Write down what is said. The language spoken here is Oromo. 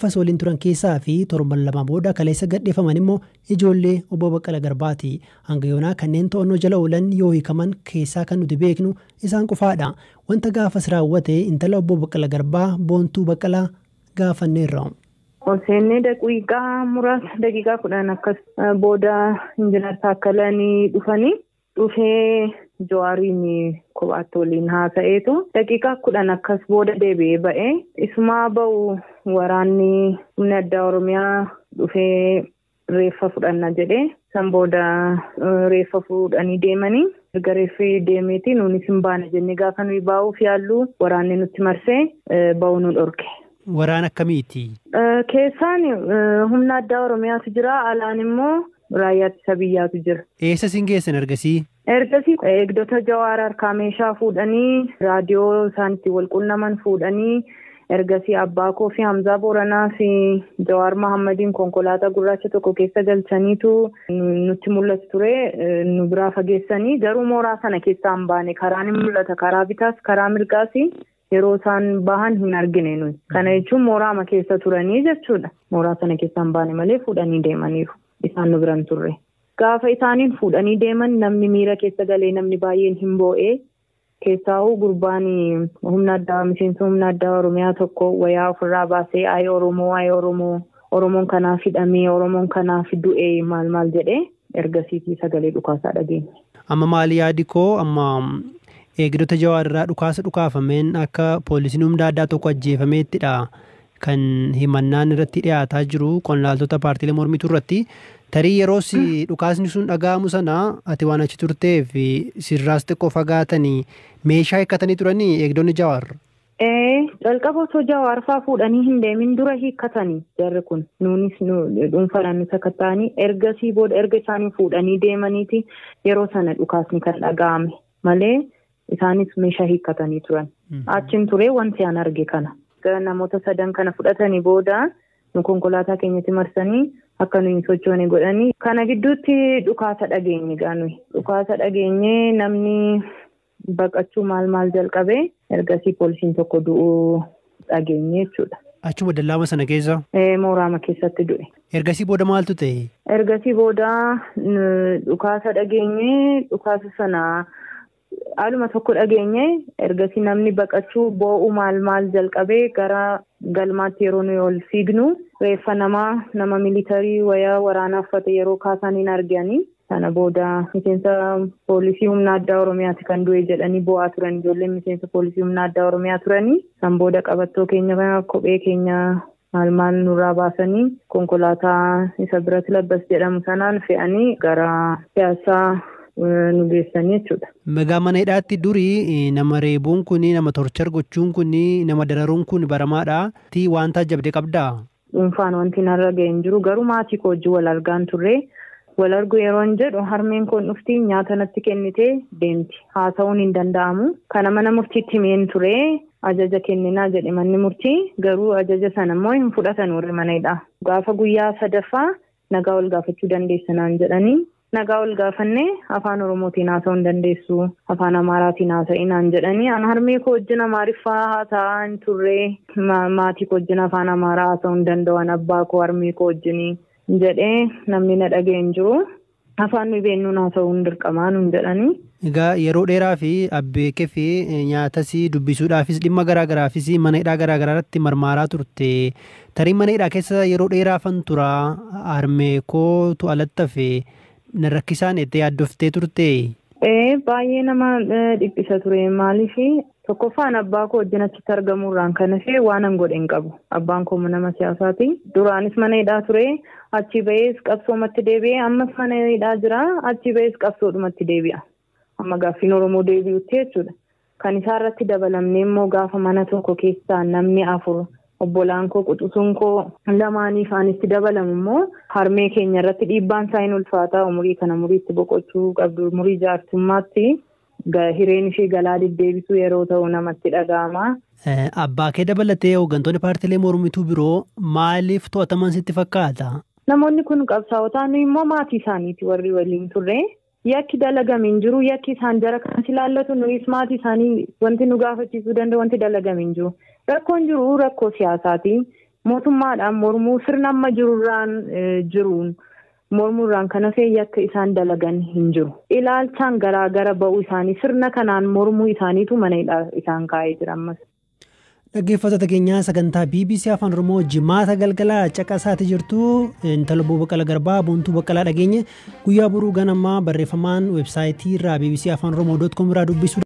gaafas waliin turan keessaa fi torban lama booda kaleessa gadhiifaman immoo ijoollee obbo Baqqala Garbaati. Hanga yoonaa kanneen to'annoo jala oolan yoo hiikaman keessaa kan nuti beeknu isaan qofaadha. Wanta gaafas raawwate intala obbo Baqqala Garbaa Boontuu Baqqalaa gaafanneerra. Osenne daqiiqaa muraasa daqiiqaa 10 akkas booda injinar Taakkalanii dhufee Jawaariin kophaatti waliin haasa'eetu daqiiqaa 10 akkas booda deebi'ee ba'ee isumaa ba'u waraanni humna addaa Oromiyaa dhufee reeffa fudhanna jedhee san booda reeffa fudhanii deemanii erga reeffi deemeeti nuunis hin baane jennee gaafa nuyi baa'uuf yaallu waraanni nutti marsee ba'uu nu dhorke. Waraan akkamiiti? Keessaan humna addaa Oromiyaatu jira, alaan immoo raayyaa ittisa biyyaatu jira. Eessa isin geessan ergasii? Ergasii eegdota Jawaar harkaa meeshaa fuudhanii raadiyoo isaanitti wal quunnaman fuudhanii ergasii abbaa koo fi Hamzaa Booranaa fi Jawaar Mahammadiin konkolaataa gurraacha tokko keessa galchaniitu nutti mul'atu ture. Nu biraa fageessanii garuu mooraa sana keessaa hin baane. Karaan hin mul'ata, karaa bitaas karaa mirgaas yeroo isaan bahan hin argine nuyi. Kana jechuun mooraama keessa turanii jechuudha. Mooraa sana keessaa hin baane malee fuudhanii deemaniiru. Isaan nu biran turre. Gaafa isaaniin fuudhanii deeman namni miira keessa galee namni baay'een hin boo'ee keessaa'uu gurbaan humna addaa miseensa humna addaa Oromiyaa tokko wayaa ofirraa baasee ay Oromoon kanaaf hidhamee Oromoon kanaaf du'ee maal jedhee ergasiitii sagalee dhukaasaa dhageenye. Amma maali yaadi koo amma eegdota Jawaarraa dhukaafameen akka poolisiin humna addaa tokko ajjeefameettidha kan himannaan irratti dhiyaataa jiru qondaaltota paartiilee mormituu irratti. Tarii yeroo dhukaasni sun dhaga'amu sana ati waan achi turteef sirraas xiqqoo fagaatanii meeshaa hiikkatanii turanii eegdonni Jawaar. Jalqaba osoo Jawaar fa'aa fuudhanii hin deemin dura hiikkatanii jarri kun nuunis dhuunfaadhaan nu sakatta'anii ergasii booda erga isaanii fuudhanii deemaniiti yeroo sana dhukaasni kan dhaga'ame malee isaanis meeshaa hiikkatanii turan. Achiin turee wanti aan arge kana. Namoota 3 kana fudhatanii booda nu konkolaataa keenyatti marsanii akka nuyi sochoone godhanii kana gidduutti dhukaasa dhageenye gaanuyi. Dhukaasa dhageenye namni baqachuu maal jalqabee ergasii poolisiin tokko du'uu dhageenye jechuudha. Achuma dallaama sana keessa? Mooraama keessatti du'e. Ergasii booda maaltu ta'e? Ergasii booda dhukaasa dhageenye dhukaasa sana haaluma tokko dhageenye ergasii namni baqachuu boo'u maal jalqabee gara galmaatti yeroo nuyi ol fiignu reeffa nama militarii wayaa waraanaa uffate yeroo kaasan hin arganii sana booda miseensa poolisii humna addaa Oromiyaati kan du'e jedhanii boo'aa turan ijoolleen miseensa poolisii humna addaa Oromiyaa turanii san booda qabattoo keenya kophee keenya maal nurraa baasanii konkolaataa isa biratti labbas jedhamu sanaan fe'anii gara siyaasaa nu geessanii jechuudha. Meegaa mana hidhaatti durii nama reebuun kuni nama torchar gochuun kuni nama dararuun kun baramaadha. Wanta ajabde qabdaa? Dhuunfaan wanti narra ga'e hin jiru garuu maatii koo wajjin wal argaan turre. Wal argu yeroo jedhu harmeen koon dhufti nyaata natti kennitee deemti. Haasa'uun hin danda'amu. Kana mana murtiitti himeen ture ajaja kenninaa jedhe manni murtii garuu ajaja sana immoo hin fudhatan warri mana hidhaa. Gaafa guyyaa 3ffaa nagaa ol gaafachuu dandeessanaan jedhanii. Nagaa ol gaafannee afaan Oromootiin haasa'uu hin dandeessu, afaan Amaaraatiin haasa'inaan jedhanii an harmee koo wajjin Amaariffaa haasa'aa hin turre maatii koo wajjin afaan Amaaraa haasa'uu hin danda'an abbaa koo harmee koo wajjin jedhee namni na dhaga'e hin jiru. Afaan nuyi beennuun haasa'uu hin dirqamaa nuun jedhanii. Egaa yeroo dheeraa fi abbeekee fi nyaatas dubbisuudhaafis dhimma garaagaraafis mana hidhaa garaagaraatti marmaaraa turte. Tarii mana hidhaa keessa yeroo dheeraafan tura harmee kootu alatti hafe. Rakkisaan itti yaaddoftee turte? Baay'ee nama dhiphisa ture maaliif tokkoffaan abbaa koo wajjin achitti argamuurraan kan hafe waan an godhe hin qabu. Abbaan koo nama siyaasaati. Duraanis mana hidhaa ture achi ba'ees qabsoomatti deebi'ee ammas mana hidhaa jira achi ba'ees qabsoodhumatti deebi'a. Amma gaaffiin Oromoo deebi'utti jechuudha. Kan isaa irratti dabalamnee immoo gaafa mana tokko keessaa namni 4 obbolaan koo quxusuun koo lamaanii isaanitti dabalamu immoo harmee keenya irratti dhiibbaan isaa hin ulfaataa umurii kana muriitti boqochuu qabdu umurii jaartummaatti hireen ishee galaa deddeebisuu yeroo ta'u namatti dhaga'ama. Abbaa kee dabalatee hooggantoonni paartiilee mormituu biroo maaliif to'ataman sitti fakkaata? Namoonni kun qabsaa'otaan immoo maatii isaaniiti warri waliin turre. Yakki dalagame hin jiru yakki isaan jara kanas ilaallatu nuyi maatii isaanii wanti nu gaafachiisuu danda'u wanti dalagame hin jiru. Rakkoon jiru rakkoo siyaasaati. mootummaadhaan mormuu sirna amma jiruun mormuurraan kana fe'ee akka isaan dalagan hin jiru. Ilaalchaan garaagara ba'uu isaanii sirna kanaan mormuu isaaniitu mana isaan kaa'ee jira ammas. Dhaggeeffattoota keenya sagantaa BBC Afaan Oromoo jimaata galgalaa caqasaati jirtu intala Baqqalaa Garbaa Boontuu Baqqalaa dhageenye guyyaa boruu ganamaa barreeffamaan weebsaayitii irraa bbcafaanoroomoo.com irraa dubbisuu